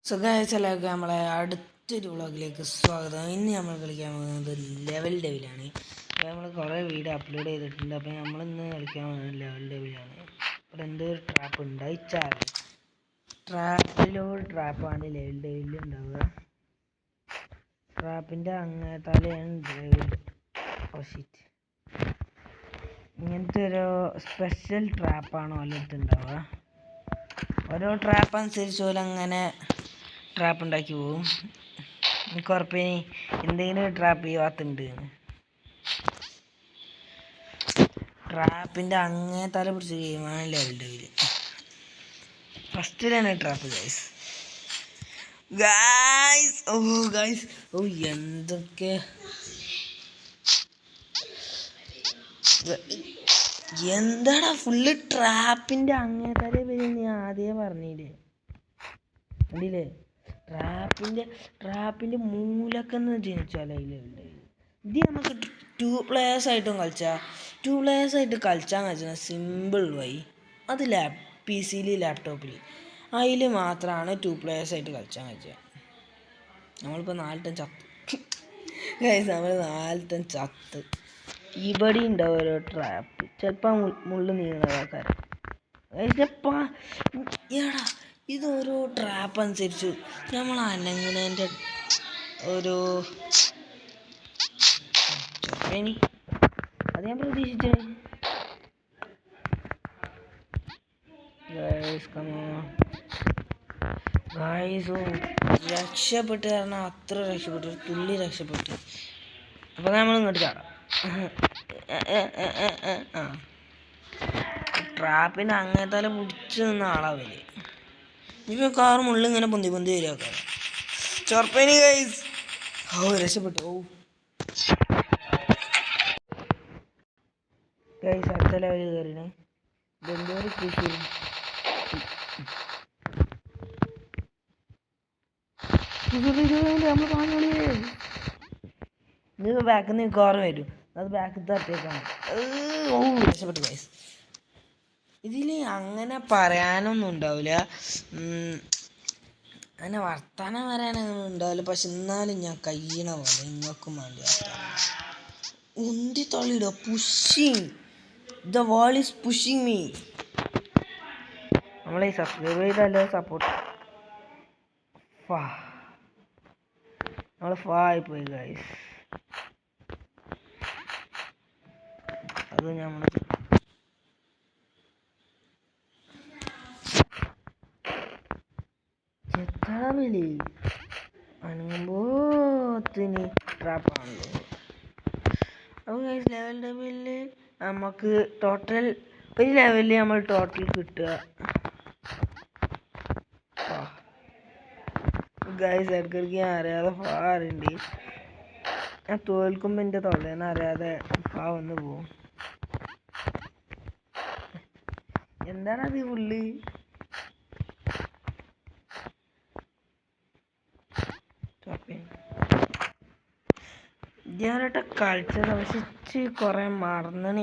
സുഖായച്ചലൊക്കെ നമ്മളെ അടുത്തൊരു വ്ളോഗിലേക്ക് സ്വാഗതം. ഇന്ന് നമ്മൾ കളിക്കാൻ പോകുന്നത് ലെവൽ ഡെവിലാണ്. അപ്പോൾ നമ്മൾ കുറേ വീഡിയോ അപ്ലോഡ് ചെയ്തിട്ടുണ്ട്. അപ്പോൾ നമ്മളിന്ന് കളിക്കാൻ പോകുന്നത് ലെവൽ ഡെവിലാണ്. അപ്പോൾ എന്തൊരു ട്രാപ്പ് ഉണ്ടായിച്ചാൽ ട്രാപ്പാണ് ലെവൽ ഡെവിൽ ഉണ്ടാവുക. ട്രാപ്പിൻ്റെ അങ്ങേത്താലെയാണ് ഡെവിൽ. ഓഷിറ്റ്, ഇങ്ങനത്തെ ഒരു സ്പെഷ്യൽ ട്രാപ്പാണ് ഓലെടുത്തുണ്ടാവുക. ഓരോ ട്രാപ്പ് അനുസരിച്ച് പോലെ അങ്ങനെ ട്രാപ്പ് ഉണ്ടാക്കി പോവും. എനിക്ക് ഉറപ്പിനി എന്തെങ്കിലും ട്രാപ്പ് ചെയ്യാത്തുണ്ട്. ട്രാപ്പിൻ്റെ അങ്ങേ തല പിടിച്ച ഗെയിമാണ് ലെവൽ ഡെവിൽ. ഫസ്റ്റിലാണ് ട്രാപ്പ് ഗൈസ്. എന്തൊക്കെ എന്താടാ ഫുള്ള് ട്രാപ്പിൻ്റെ അങ്ങേ തല വരും. നീ ആദ്യമേ പറഞ്ഞില്ലേ? കണ്ടില്ലേ? ട്രാപ്പിൻ്റെ മൂലക്കെന്ന് ജനിച്ചാൽ അതിലുണ്ട്. ഇത് നമുക്ക് 2 players ആയിട്ടും കളിച്ചാൽ കഴിച്ചാൽ സിമ്പിൾ വഴി അത് പി സിയിൽ ലാപ്ടോപ്പിൽ അതിൽ മാത്രമാണ് 2 players ആയിട്ട് കളിച്ചാൽ കഴിച്ചുക. നമ്മളിപ്പോൾ 4 ടൺ ചത്ത് നമ്മൾ 4 ടൺ ചത്ത്. ഇവിടെ ഉണ്ടാവും ഓരോ ട്രാപ്പ്. ചിലപ്പോൾ മുള്ളു നീങ്ങുന്നതാക്കാരം. എടാ ഇതോരോ ട്രാപ്പ് അനുസരിച്ച് നമ്മൾ അനങ്ങുന്നതിൻ്റെ ഒരു അത് ഞാൻ പ്രതീക്ഷിച്ചേ. രക്ഷപ്പെട്ട് കാരണം അത്ര രക്ഷപ്പെട്ടു, തുള്ളി രക്ഷപ്പെട്ടു. അപ്പോൾ നമ്മൾ ഇങ്ങോട്ട് ചാടാം. ട്രാപ്പിന് അങ്ങേത്തല പിടിച്ച് നിന്ന ആളാവില്ലേ? ഇപ്പൊ കാർ മുള്ളിൽ ഇങ്ങനെ പൊന്തി വരിക ചൊർപ്പനി ഗൈസ്. രക്ഷപ്പെട്ടു. ഗൈസ് അടുത്ത ലെവലിൽ കയറിനെ. ഇതെന്തോ കൃഷി നമ്മൾ പാഞ്ഞോളിയേ. ഇത് ബാക്കിൽ നിന്ന് കാറ് വരും. അത് ബാക്കിൽ തട്ടിയേക്കാണ്. രക്ഷപ്പെട്ടു ഗൈസ്. ഇതിൽ അങ്ങനെ പറയാനൊന്നും ഉണ്ടാവില്ല, അങ്ങനെ വർത്താനം പറയാനൊന്നും ഉണ്ടാവില്ല. പക്ഷെ എന്നാലും ഞാൻ കഴിയണ പോലെ നിങ്ങൾക്കും വേണ്ടി ഉന്തി തള്ളിയിടുക. Pushing the wall is pushing me. നമ്മളെ സബ്സ്ക്രൈബ് ചെയ്തല്ലോ സപ്പോർട്ട്. നമ്മൾ ആയിപ്പോയി ഗൈസ്. അത് നമ്മൾ ചെത്താവില്ലേ അനങ്ങുമ്പോത്തിന് ട്രാപ്പാണല്ലോ. അപ്പോൾ ഗൈസ് ലെവൽ ഡെവിലിൽ നമുക്ക് ടോട്ടൽ ഒരു ലെവലിൽ നമ്മൾ ടോട്ടൽ കിട്ടുക. ഗൈസ് ഇടയ്ക്കിടയ്ക്ക് ഞാൻ അറിയാതെ ഫാറുണ്ട്. ഞാൻ തോൽക്കുമ്പോൾ എൻ്റെ തൊള്ളേന്ന് അറിയാതെ വന്ന് പോവും. എന്താണത് ഫുള്ള്? ഞാനോട്ടെ കളിച്ചത് പക്ഷിച്ച് കുറെ മറന്നണ.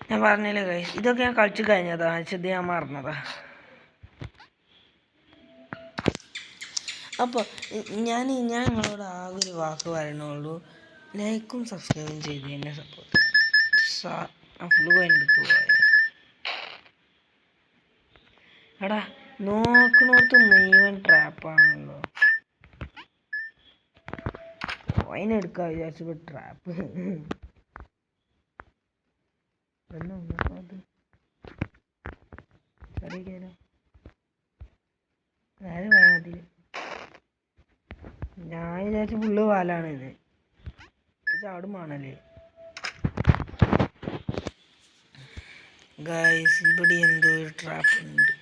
ഞാൻ പറഞ്ഞില്ലേ ഗൈസ്, ഇതൊക്കെ ഞാൻ കളിച്ചു കഴിഞ്ഞതാ. ഇത് ഞാൻ മറന്നതാ. അപ്പോൾ ഞാൻ നിങ്ങളോട് ആകെ ഒരു വാക്ക് പറയണുള്ളൂ, ലൈക്കും സബ്സ്ക്രൈബും ചെയ്ത് എന്നെ സപ്പോർട്ട് ചെയ്യാം. ഫുള്ള് കഴിഞ്ഞിട്ട് പോയ എടാ നോക്കണോടത്ത് മുഴുവൻ ട്രാപ്പാണല്ലോ. അതിനെടുക്കാൻ വിചാരിച്ചപ്പോൾ ട്രാപ്പ്. നേരെ പോയാൽ മതി. ഞാൻ വിചാരിച്ച ഫുള്ള് പാലാണ് ഇത്. ചാടുമാണല്ലേ ഗൈസ്. ഇവിടെ എന്തോ ഒരു ട്രാപ്പ് ഉണ്ട്.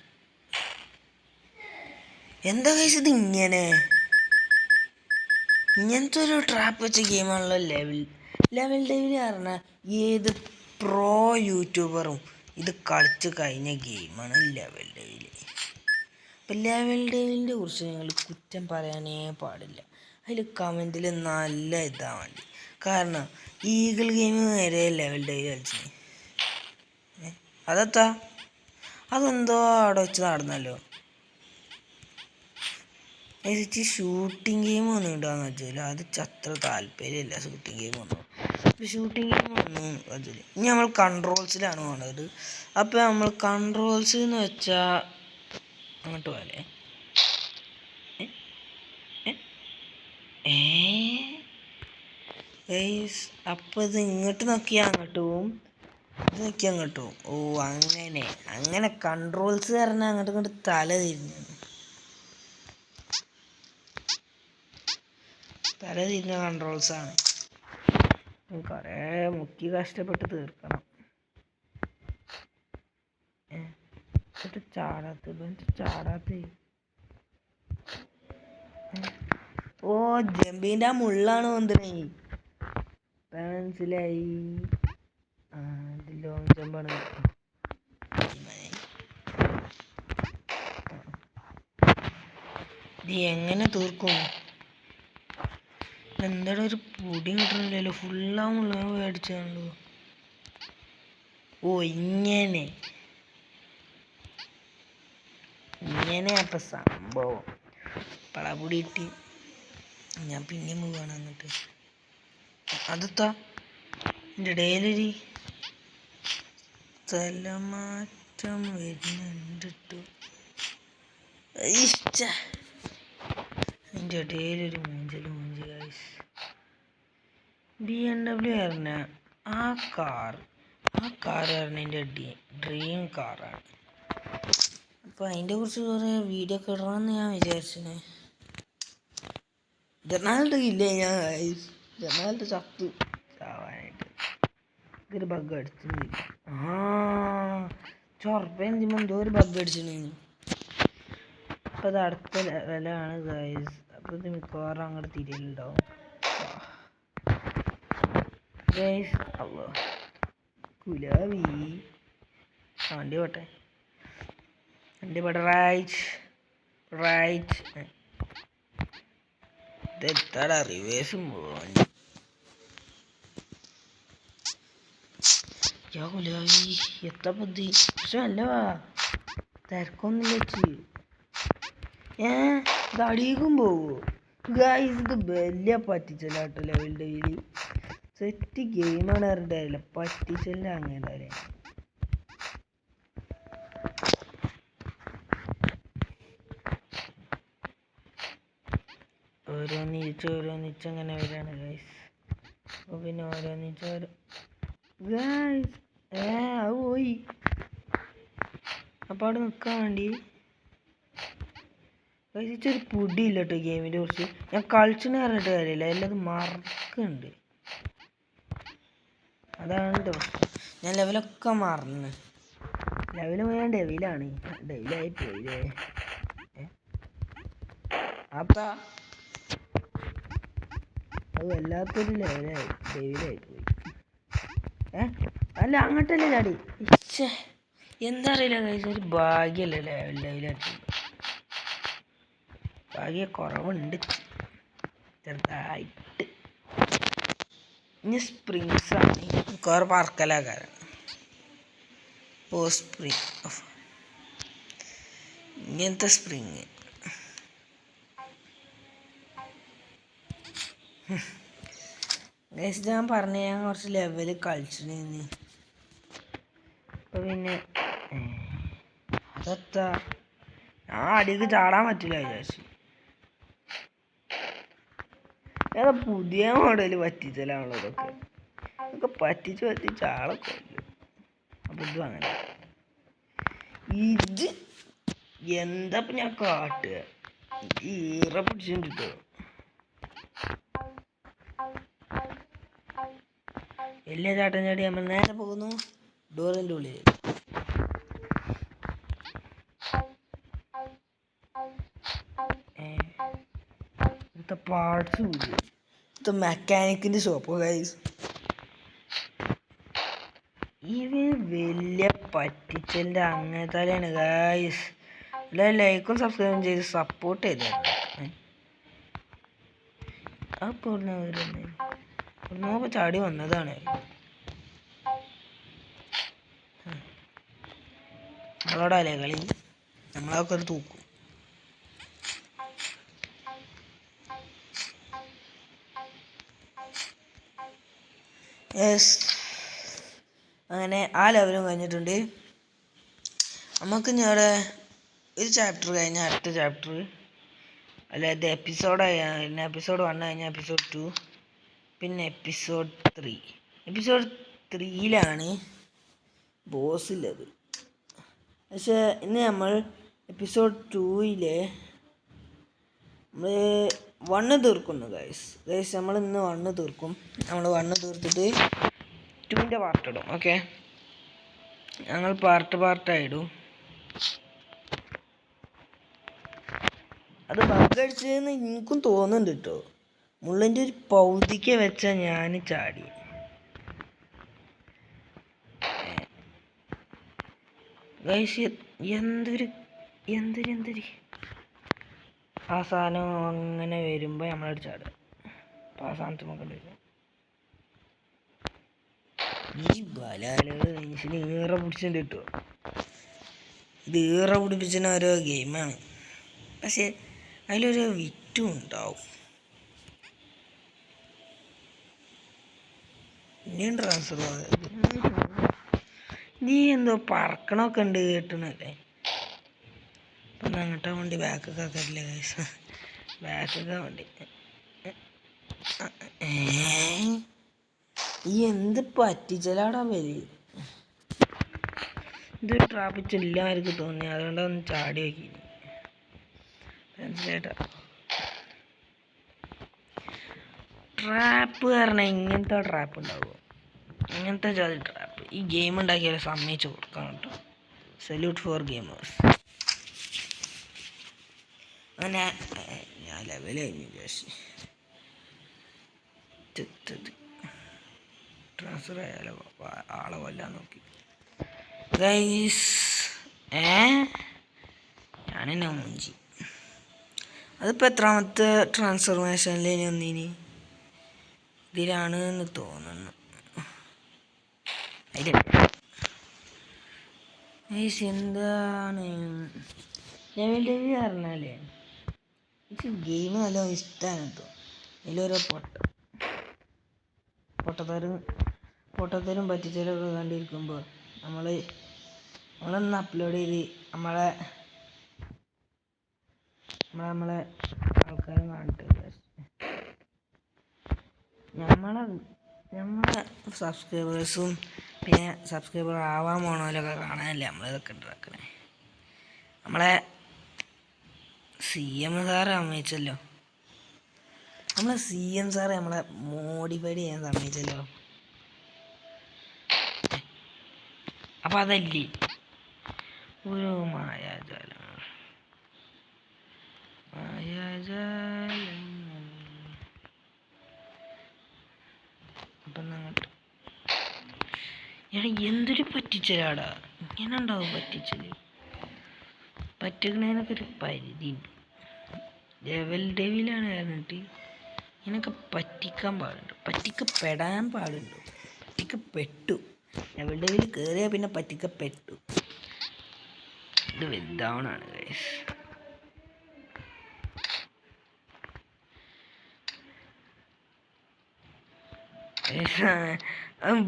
എന്താ ഗൈസ് ഇത് ഇങ്ങനത്തെ ഒരു ട്രാപ്പ് വെച്ച ഗെയിമാണല്ലോ ലെവൽ ഡെവിൽ പറഞ്ഞാൽ ഏത് പ്രോ യൂട്യൂബറും ഇത് കളിച്ച് കഴിഞ്ഞ ഗെയിമാണ് ലെവൽ ഡെവിൽ. അപ്പം ലെവൽ ഡെവിലിൻ്റെ കുറിച്ച് നിങ്ങൾ കുറ്റം പറയാനേ പാടില്ല. അതിൽ കമൻറ്റിൽ നല്ല ഇതാ വേണ്ടി. കാരണം ഈഗിൾ ഗെയിം വരെ ലെവൽ ഡെവിൽ കളിച്ചു. അതെത്താ അതെന്തോ അവിടെ വെച്ച് നടന്നല്ലോ. എനിക്ക് ഷൂട്ടിംഗ് ഗെയിം ഒന്നും ഉണ്ടാകുന്ന വെച്ചാൽ അത് അത്ര താല്പര്യമില്ല. ഷൂട്ടിംഗ് ഗെയിം ഒന്നും ഷൂട്ടിംഗ് ഗെയിം ഒന്നും വെച്ചാൽ ഇനി നമ്മൾ കൺട്രോൾസിലാണ് പോകേണ്ടത്. അപ്പോൾ നമ്മൾ കൺട്രോൾസ് എന്ന് വെച്ചാൽ അങ്ങോട്ട് പോലെ അപ്പോൾ ഇത് ഇങ്ങോട്ട് നോക്കിയാൽ അങ്ങോട്ട് പോവും, ഇത് നോക്കിയാൽ അങ്ങോട്ട് പോവും. ഓ അങ്ങനെ അങ്ങനെ കൺട്രോൾസ് പറഞ്ഞാൽ അങ്ങോട്ട് ഇങ്ങോട്ട് തല തിരിഞ്ഞ കൺട്രോൾസാണ്. കുറേ മുക്കി കഷ്ടപ്പെട്ട് തീർക്കണം. ചാടാത്ത ഓ ജമ്പിൻ്റെ ആ മുള്ളാണ് വന്നിട്ടേ മനസ്സിലായി. ഇത് ലോങ് ജമ്പാണ്. ഇത് എങ്ങനെ തീർക്കും? എന്താടാ ഒരു പൊടി കിട്ടണില്ലല്ലോ, ഫുള്ളാവുള്ള മേടിച്ചാണല്ലോ. ഓ ഇങ്ങനെ അപ്പം സംഭവം പളപൊടി ഇട്ട് ഞാൻ പിന്നെയും പോവാണ്. എന്നിട്ട് അതെത്താ എൻ്റെ ഇടയിലൊരു സ്ഥലമാറ്റം വരുന്നുണ്ട് ട്ടോ. അതിൻ്റെ ഇടയിലൊരു മൂഞ്ച് ഗൈസ്. BMW പറഞ്ഞ ആ കാർ പറഞ്ഞ എൻ്റെ ഡ്രീം കാറാണ്. അപ്പോൾ അതിൻ്റെ കുറിച്ച് കുറേ വീഡിയോ ഒക്കെ ഇടണമെന്ന് ഞാൻ വിചാരിച്ചേ. ജെർണാൾഡ് ഇല്ലേ, ജെർണാൾഡ് ചത്തു ചാവാനായിട്ട്. ഇതൊരു ബഗ് അടിച്ചിട്ടില്ല. ചൊറപ്പെന്തിമോ എന്തോ ഒരു ബഗ് അടിച്ചിട്ടുണ്ടായിരുന്നു. അപ്പോൾ അത് അടുത്ത ലെവലാണ് ഗൈസ്. അപ്പോൾ ഇത് മിക്കവാറും അങ്ങോട്ട് തിരിയലുണ്ടാവും ഗൈസ്. അല്ലോ കുലാവി വണ്ടി പോട്ടെ, വണ്ടി പോട്ടെ. റൈറ്റ് ഇതെത്താടാ റിവേഴ്സും പോവാൻ. കുലാവി എത്ര ബുദ്ധി. പക്ഷെ അല്ലവാ തിരക്കൊന്നുമില്ല വെച്ച് ഇത് അടിയിക്കും പോവോ ഗൈസ്? ഇത് വലിയ പറ്റിച്ചല്ലാട്ടോ. ലെവൽ ഡെയിലി സെറ്റ് ഗെയിമാണ് അറിയില്ല, പറ്റിച്ചല്ല അങ്ങനെ. ഓരോന്നിച്ച് അങ്ങനെ വരികയാണ് ഗൈസ്. അപ്പോൾ പിന്നെ ഓരോന്നിച്ച് ഗൈസ് അത് പോയി. അപ്പോൾ അവിടെ നിൽക്കാൻ വേണ്ടി കഴിച്ചൊരു പൊടിയില്ല കേട്ടോ ഗെയിമിൻ്റെ കുറിച്ച്. ഞാൻ കളിച്ചെന്ന് പറഞ്ഞിട്ട് കാര്യമില്ല, എല്ലാം മറക്കുന്നുണ്ട്. അതാണ് പ്രശ്നം. ഞാൻ ലെവലൊക്കെ മറന്ന്. ലെവൽ പോയാൽ ഡെവിലാണ്. ഡെവിലായി പോയില്ലേ. അപ്പാ അത് വല്ലാത്തൊരു ഡെവിലായി പോയി. അല്ല അങ്ങോട്ടല്ലേ ചാടി. എന്താ അറിയില്ല കഴിച്ച ഒരു ഭാഗ്യല്ലേ ലെവലായിട്ട്. ഭാഗ്യ കുറവുണ്ട് ചെറുതായിട്ട്. ഇനി സ്പ്രിങ്സ് ആണ് കുറേ പറക്കലാകാരം. ഓ സ്പ്രിങ് ഇങ്ങനത്തെ സ്പ്രിങ് ഗൈസ് ഞാൻ പറഞ്ഞ ഞാൻ കുറച്ച് ലെവല് കളിച്ചിരുന്നു. അപ്പോൾ പിന്നെ അതെത്താ ഞാൻ അടിക്ക് ചാടാൻ പറ്റില്ല വിചാരിച്ചു. ഏതാ പുതിയ മോഡൽ പറ്റിച്ചലാണല്ലോ ഇതൊക്കെ പറ്റിച്ച് ആളെ കൊല്ലും. അപ്പം ഇതും അങ്ങനെ. ഇത് എന്താ ഇപ്പം ഞാൻ കാട്ടുക, ഈറ പിടിച്ചിട്ടോ. വലിയ ചാട്ടം ചാടി നമ്മൾ നേരെ പോകുന്നു ഡോറിൻ്റെ ഉള്ളിൽ. ഇവിടുത്തെ പാർട്സ് പോയി. ഇത് മെക്കാനിക്കിൻ്റെ ഷോപ്പ് ഗൈസ്. ഇത് വലിയ പറ്റിച്ചലിൻ്റെ അങ്ങനെ തന്നെയാണ് ഗൈസ്. എല്ലാവരും ലൈക്കും സബ്സ്ക്രൈബും ചെയ്ത് സപ്പോർട്ട് ചെയ്തായിരുന്നു. അപ്പോൾ ഒന്നോക്കെ ചാടി വന്നതാണ്. നമ്മളോടല്ലേ കളി, നമ്മളൊക്കെ ഒരു തൂക്കും. യെസ്, അങ്ങനെ ആ ലെവലും കഴിഞ്ഞിട്ടുണ്ട്. നമുക്ക് ഇവിടെ ഒരു ചാപ്റ്റർ കഴിഞ്ഞാൽ അടുത്ത ചാപ്റ്റർ, അല്ലാതെ എപ്പിസോഡായി എപ്പിസോഡ് 1 കഴിഞ്ഞാൽ എപ്പിസോഡ് 2, പിന്നെ എപ്പിസോഡ് 3. എപ്പിസോഡ് 3യിലാണ് ബോസ് ഉള്ളത്. പക്ഷേ ഇന്ന് നമ്മൾ എപ്പിസോഡ് 2യിലെ നമ്മൾ 1 തീർക്കുന്നു ഗൈസ്. നമ്മൾ ഇന്ന് 1 തീർക്കും. നമ്മൾ 1 തീർത്തിട്ട് 2ൻ്റെ പാർട്ട് ഇടും. ഓക്കെ, ഞങ്ങൾ പാർട്ടായിടും. അത് ബഗ്ഗടിച്ചതെന്ന് എനിക്കും തോന്നുന്നുണ്ട് കേട്ടോ. മുള്ളിൻ്റെ ഒരു പൗതിക്ക് വെച്ചാൽ ഞാൻ ചാടി. ഗൈസ് എന്തൊരു ആ സാധനം അങ്ങനെ വരുമ്പോൾ നമ്മളോട് ചാടുക. അപ്പോൾ ആ സാധനത്ത് നോക്കേണ്ടി വരും. ഈ ബലാലുകൾ മനുഷ്യന് ഈറ പിടിച്ചിട്ടുണ്ട് കേട്ടോ. ഇത് ഈറ പിടിപ്പിച്ചിന് ഓരോ ഗെയിമാണ്, പക്ഷെ അതിലൊരു വിറ്റും ഉണ്ടാവും. ഇനിയും ട്രാൻസ്ഫർ നീ എന്തോ പറക്കണമൊക്കെ ഉണ്ട് കേട്ടണല്ലേ. അപ്പം അങ്ങോട്ടാ വണ്ടി ബാക്കൊക്കെ ആക്കാറില്ല കൈസ, ബാക്കൊക്കെ വണ്ടി. ഈ എന്ത് പറ്റിച്ചലാടാ വരി. ഇത് ട്രാപ്പിച്ചില്ല ആർക്ക് തോന്നി, അതുകൊണ്ടൊന്ന് ചാടി വയ്ക്കി. മനസ്സിലായിട്ടാ ട്രാപ്പ് പറഞ്ഞാൽ ഇങ്ങനത്തെ ട്രാപ്പ് ഉണ്ടാവുമോ? ഇങ്ങനത്തെ ജാതി ട്രാപ്പ് ഈ ഗെയിം ഉണ്ടാക്കിയാൽ സമ്മതിച്ച് കൊടുക്കണം കേട്ടോ. Salute four gamers. അങ്ങനെ ഞാൻ ലെവൽ കഴിഞ്ഞു വിചാരിച്ചു. ട്രാൻസ്ഫർ ആയാലോ ആളെ കൊല്ലാൻ നോക്കി ഗൈസ്. ഞാനെന്നെ മൂഞ്ചി. അതിപ്പോൾ എത്രാമത്തെ ട്രാൻസ്ഫർമേഷനിൽ ഒന്നിനി ഇതിലാണ് എന്ന് തോന്നുന്നു. എന്താണ് ലെവൽ പറഞ്ഞാലേ എനിക്ക് ഗെയിം നല്ല ഇഷ്ടമാണ് കേട്ടോ. ഇതിലോരോ പൊട്ടത്തരും പറ്റിച്ചലൊക്കെ കണ്ടിരിക്കുമ്പോൾ നമ്മളൊന്ന് അപ്ലോഡ് ചെയ്ത് നമ്മളെ ആൾക്കാരെ കാണട്ടെ. നമ്മളെ സബ്സ്ക്രൈബേഴ്സും പിന്നെ സബ്സ്ക്രൈബർ ആവാൻ പോണവരൊക്കെ കാണാനല്ലേ നമ്മളിതൊക്കെ ഉണ്ടാക്കണേ. നമ്മളെ CM സാറ് സമ്മതിച്ചല്ലോ. നമ്മളെ CM സാറ് നമ്മളെ മോഡിഫൈഡ് ചെയ്യാൻ സമ്മതിച്ചല്ലോ. അപ്പം അതല്ലേ ഒരു മായാജാലം. അപ്പം അങ്ങോട്ട് എടാ എന്തൊരു പറ്റിച്ചലാടാ. ഇങ്ങനെ ഉണ്ടാവും പറ്റിച്ചല്. പറ്റുന്നതിനൊക്കെ ഒരു പരിധിയുണ്ട്. ഡെവിലാണ് പറഞ്ഞിട്ട് ഇതിനൊക്കെ പറ്റിക്കാൻ പാടുണ്ട്, പറ്റിക്കപ്പെടാൻ പാടുണ്ടോ? പറ്റിക്കപ്പെട്ടു. ഡെവിൽ കയറിയാൽ പിന്നെ പറ്റിക്കപ്പെട്ടു. ഇത് വലുതാവണാണ് ഗൈസ്.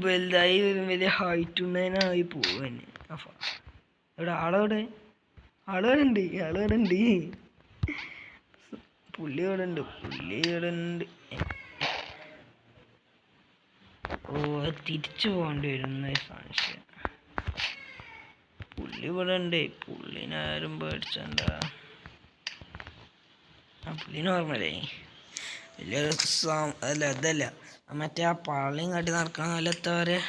വലുതായി വലിയ ഹൈറ്റ് ഉണ്ടതിനായി പോവാൻ. ഇവിടെ ആളവിടെ ഉണ്ട് പുള്ളി ഇവിടെ ഉണ്ട്. ഓ തിരിച്ചു പോകേണ്ടി വരുന്ന സംശയം. പുള്ളി ഇവിടെ ഉണ്ട്. പുള്ളിനാരും പേടിച്ചണ്ട. പുള്ളി നോർമലേ വലിയൊരു അതല്ല മറ്റേ ആ പള്ളിയും കാട്ടി നടക്കണം. അല്ലത്തവരെ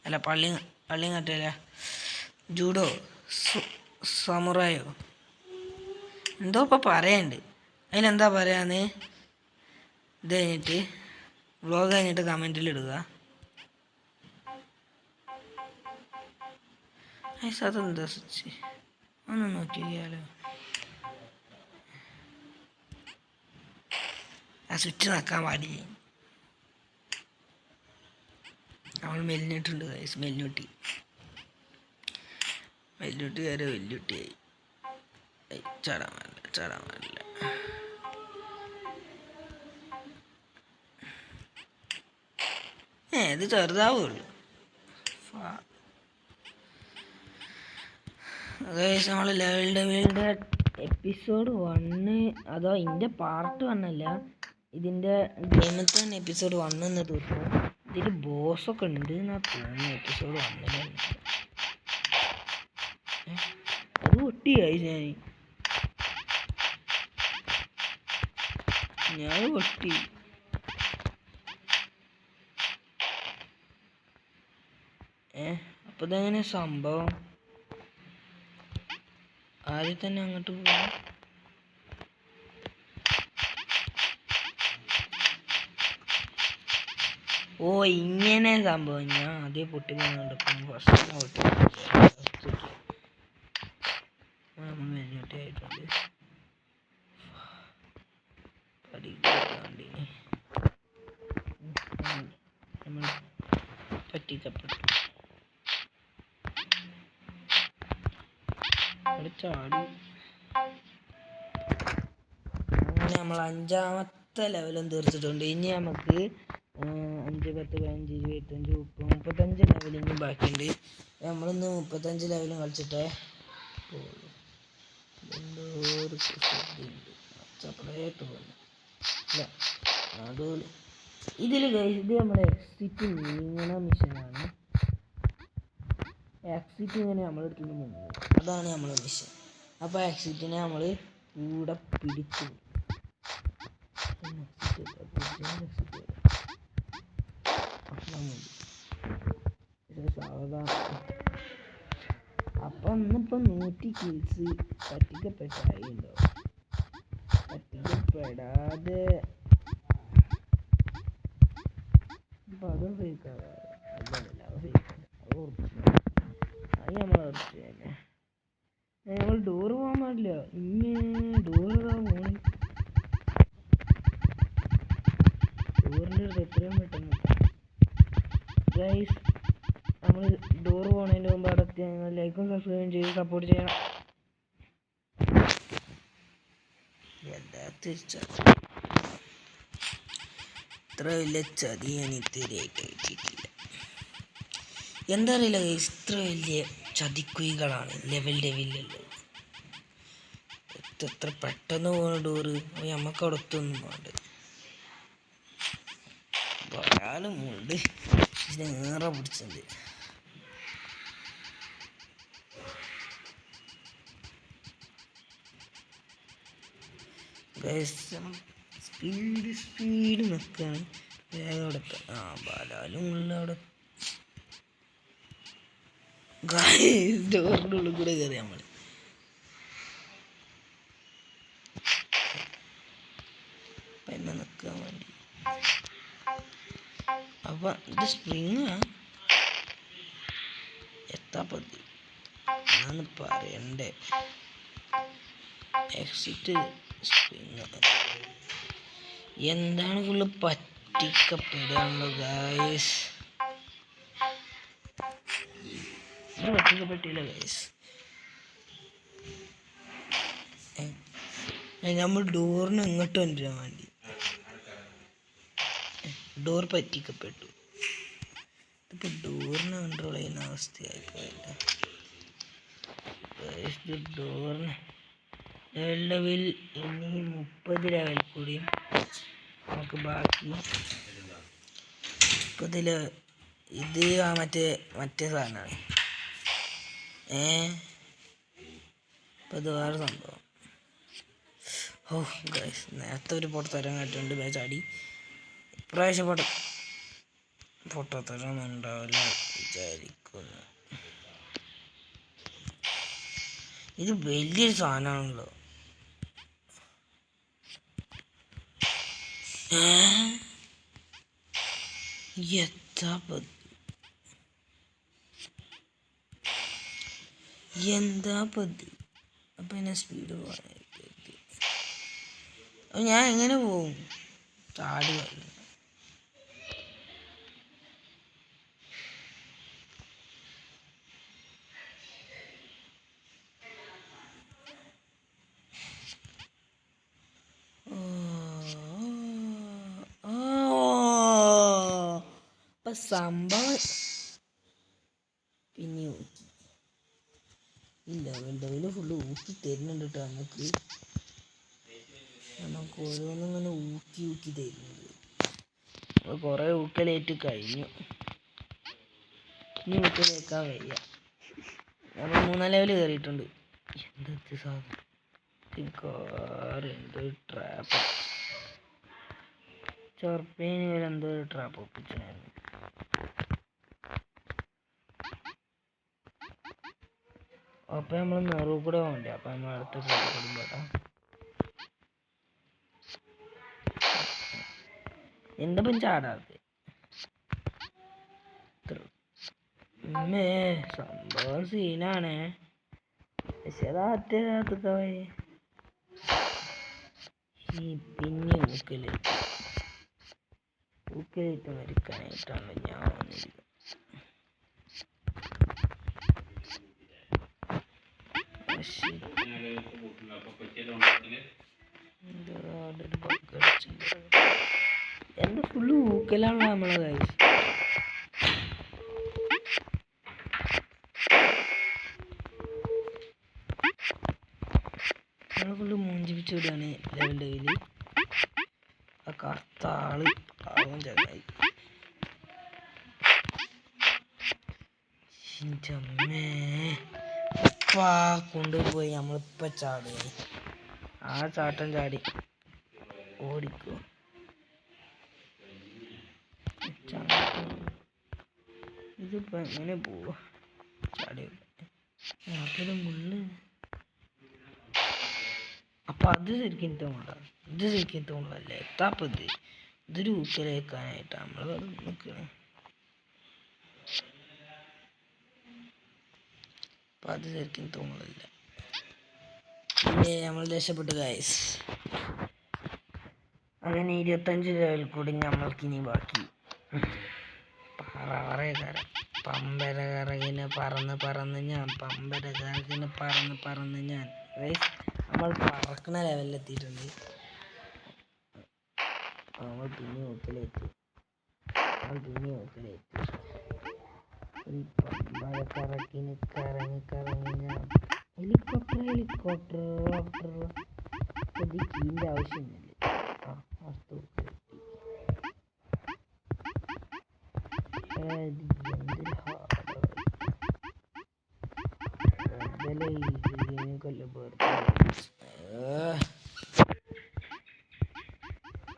അല്ല പള്ളിയും കാട്ടിയല്ല ജൂഡോ സമുറായോ എന്തോ ഇപ്പം പറയാനുണ്ട്. അതിനെന്താ പറയാന്ന് ഇത് കഴിഞ്ഞിട്ട് വ്ളോഗ് കഴിഞ്ഞിട്ട് കമൻറ്റിൽ ഇടുക. അതെന്താ സ്വിച്ച് ഒന്ന് നോക്കിയാലോ. ആ സ്വിച്ച് നോക്കാൻ പാടില്ല. അവൾ മെലിഞ്ഞിട്ടുണ്ട്. മെലിഞ്ഞൂട്ടി വെല്ലുട്ടിക്കാരെ വെല്ലുട്ടിയായി. ചാടാൻ പാടില്ല, ചാടാൻ പാടില്ല. ഇത് ചെറുതാവുള്ളൂ. നമ്മൾ ലെവൽ ഡെവിലിൻ്റെ എപ്പിസോഡ് 1 അതോ ഇതിൻ്റെ പാർട്ട് 1 അല്ല, ഇതിൻ്റെ ഗെയിമിൽ തന്നെ എപ്പിസോഡ് 1 എന്ന് തീർക്കും. ഇതിൽ ബോസൊക്കെ ഉണ്ട് എന്നാ തോന്നുന്നു എപ്പിസോഡ് 1 അത് പൊട്ടിയായി. ഞാൻ പൊട്ടി. അപ്പൊ ഇതെങ്ങനെ സംഭവം? ആദ്യം തന്നെ അങ്ങോട്ട് പോകും. ഓ ഇങ്ങനെ സംഭവം. ഞാൻ ആദ്യം പൊട്ടി പോകുന്നുണ്ട്. ഫസ്റ്റ് പൊട്ടി ആയിട്ടുണ്ട്. നമ്മൾ പറ്റിക്കപ്പെട്ടു. ചാടി അങ്ങനെ നമ്മൾ 5ാമത്തെ ലെവലും തീർച്ചിട്ടുണ്ട്. ഇനി നമുക്ക് 5, 10, 15, 25, 30, 35 ലെവലിങ് ബാക്കിയുണ്ട്. നമ്മളിന്ന് 35 ലെവലും കളിച്ചിട്ടേ പോകുള്ളൂ. ഇതിൽ ഇത് നമ്മുടെ എക്സിറ്റ് നീങ്ങണ മിഷനാണ്. എക്സിറ്റ് ഇങ്ങനെ നമ്മളെടുത്തുനിന്ന് മുങ്ങും. അതാണ് നമ്മളെ മിഷൻ. അപ്പോൾ എക്സിറ്റിനെ നമ്മൾ കൂടെ പിടിച്ചു. അപ്പം ഇന്നിപ്പം 100 കിൽസ് പറ്റിക്കപ്പെട്ടായിണ്ടോ? പറ്റിക്കപ്പെടാതെ അപ്പം അതും ഫേക്കാണ്. അതല്ല ഫേക്കാണ്. അത് നമ്മൾ ഉറച്ചു തന്നെ. നമ്മൾ ഡോറ് പോകാൻ പാടില്ല. ഡോറിൻ്റെ അടുത്ത് എത്രയും പെട്ടെന്ന് ഗൈസ്. നമ്മൾ ഡോറ് പോണതിൻ്റെ മുമ്പ് അവിടെ എത്തി. ലൈക്കും സബ്സ്ക്രൈബും ചെയ്ത് സപ്പോർട്ട് ചെയ്യണം. ഇത്ര വലിയ ചതി ഞാൻ ഇതുവരെയായിട്ട് കിട്ടിയിട്ടില്ല. എന്താ അറിയില്ല ഗൈസ്, ഇത്ര വലിയ ചതിക്കുഴികളാണ് ലെവൽ ഡെവിലുള്ളത്. എത്ര പെട്ടെന്ന് പോകുന്ന ഡോറ്. നമുക്ക് അവിടെ ഒത്തൊന്നും വേണ്ട. ഒരാളും ഉണ്ട് ഇതിനേറെ പിടിച്ചത്. സ്പീഡ് നിൽക്കുകയാണ്. വേഗം അവിടെ ബാലാലും ഉള്ള അവിടെ ഡോറിൻ്റെ ഉള്ളിൽ കൂടെ കയറി നമ്മൾ. പിന്നെ നിൽക്കാൻ വേണ്ടി. അപ്പം ഇത് സ്പ്രിങ്ങാ എത്താപ്പത്തി എന്നാന്ന് പറയണ്ടേ. എക്സിറ്റ് സ്പ്രിങ് എന്താണ് ഫുള്ള് പറ്റിക്കപ്പെടാണല്ലോ ഗായ്സ്. പറ്റിക്കപ്പെട്ടില്ല ഗൈസ്. നമ്മൾ ഡോറിന് ഇങ്ങോട്ട് കൊണ്ടുവരാൻ വേണ്ടി ഡോർ പറ്റിക്കപ്പെട്ടു. ഇതിപ്പോൾ ഡോറിനെ കൺട്രോൾ ചെയ്യുന്ന അവസ്ഥയായിപ്പോയില്ല. ഡോറിന് ലെവൽ ഇനി 30 ലെവൽ കൂടിയും നമുക്ക് ബാക്കി 30 ഇത് മറ്റേ സാധനമാണ്. ഇപ്പം ഇത് വേറെ സംഭവം. ഓ ഗൈസ്, നേരത്തെ ഒരു പൊട്ടത്തരം കാട്ടുണ്ട്. ചാടി ഇപ്രാവശ്യം പൊട്ടത്തരൊന്നും ഉണ്ടാവില്ല വിചാരിക്കുന്നു. ഇത് വലിയൊരു സാധനമാണല്ലോ. എന്താ പത്. അപ്പം എന്നെ സ്പീഡ് പോകാനായിട്ട് ഞാൻ എങ്ങനെ പോവും? ചാടി വന്നു. സംഭവം പിന്നെ ഇല്ല ലെവല് ഫുള്ള് ഊക്കി തരുന്നുണ്ട് കേട്ടോ നമുക്ക് ഓരോന്നും ഇങ്ങനെ ഊക്കി ഊക്കി തരുന്നുണ്ട്. അപ്പോൾ കുറേ ഊക്കലേറ്റ് കഴിഞ്ഞു. ഇനി ഊക്കലേക്കാൻ വയ്യ. നമ്മൾ 3 ലെവൽ കയറിയിട്ടുണ്ട്. എന്തൊക്കെ സാധനം എന്തൊരു ട്രാപ്പ് ചെറുപ്പേന് എന്തോ ഒരു ട്രാപ്പ് ഒപ്പിച്ചായിരുന്നു. അപ്പം നമ്മൾ നെറു കൂടെ പോകണ്ടേ. അപ്പം നമ്മൾ അടുത്ത കൂടുമ്പോട്ടാ എന്താ ചാടാതെ സംഭവം സീനാണ്. പക്ഷെ അതാ പിന്നെ ഊക്കലേറ്റ് മരിക്കാനായിട്ടാണ് ഞാൻ വന്നിരിക്കുന്നത്. എന്താ ഫുള്ള് ഊക്കലാണ് നമ്മളെ കാര്യം. നമ്മളെ ഫുള്ള് മൂഞ്ചിപ്പിച്ച് വിടുകയാണ് ലെവലിൽ. ആ കറുത്ത ആള് പാവം ചങ്ങായി. അമ്മേ ഇപ്പാ കൊണ്ടുപോയി നമ്മളിപ്പോൾ ചാടുക. ആ ചാട്ടം ചാടി ഓടിക്കോ. ഇതിപ്പോ എങ്ങനെ പോവാ? ചാടി നാട്ടില് മുള്ള്. അപ്പൊ അത് ശരിക്കും തോന്നണ്ട. ഇത് ശരിക്കും തോന്നല്ലേ. എത്താപ്പത് ഇതൊരു ഊക്കലേക്കാനായിട്ട് നമ്മള് നിൽക്കണേ. അപ്പൊ അത് ശരിക്കും തോന്നലില്ല. പിന്നെ നമ്മൾ രക്ഷപ്പെട്ടു ഗൈസ്. അങ്ങനെ 25 ലെവൽ കൂടി നമ്മൾക്കിനി ബാക്കി. പമ്പരകറകിനെ പറന്ന് ഞാൻ നമ്മൾ പറക്കുന്ന ലെവലിലെത്തിയിട്ടുണ്ട്. നമ്മൾ പിന്നെ ഊക്കലേറ്റ് പമ്പരക്കറക്കിന് കറങ്ങി ഞാൻ ഹെലികോപ്റ്റർ കീൻ്റെ ആവശ്യമൊന്നുമില്ല.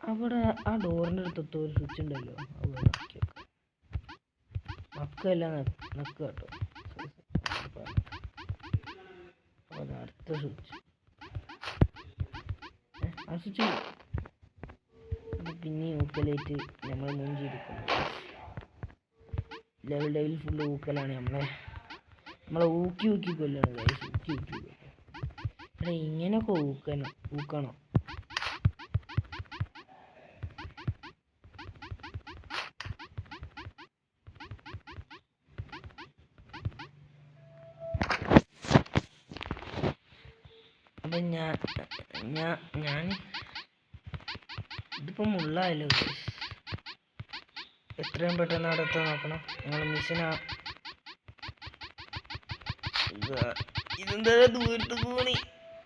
അവിടെ ആ ഡോറിൻ്റെ അടുത്ത് ഒരു സ്വിച്ച് ഉണ്ടല്ലോ. നക്കല്ല നക്ക് കേട്ടോ. അടുത്ത സ്വിച്ച് ആ സ്വിച്ച് പിന്നെ ഊക്കലേറ്റ് നമ്മൾ മൂഞ്ചിരിക്കുന്നു. Level full ഊക്കലാണ്. നമ്മളെ ഊക്കി കൊല്ലാണ് ഗൈസ്. ഊക്കി എടാ ഇങ്ങനെയൊക്കെ ഊക്കണം. അപ്പം ഞാൻ ഇതിപ്പോൾ മുള്ളായല്ലോ ഗൈസ്. എത്രയും പെട്ടെന്ന് അവിടെ എത്താൻ നോക്കണം. നിങ്ങൾ മിഷനാ ഇതെന്താ ദൂരത്ത് പോണി.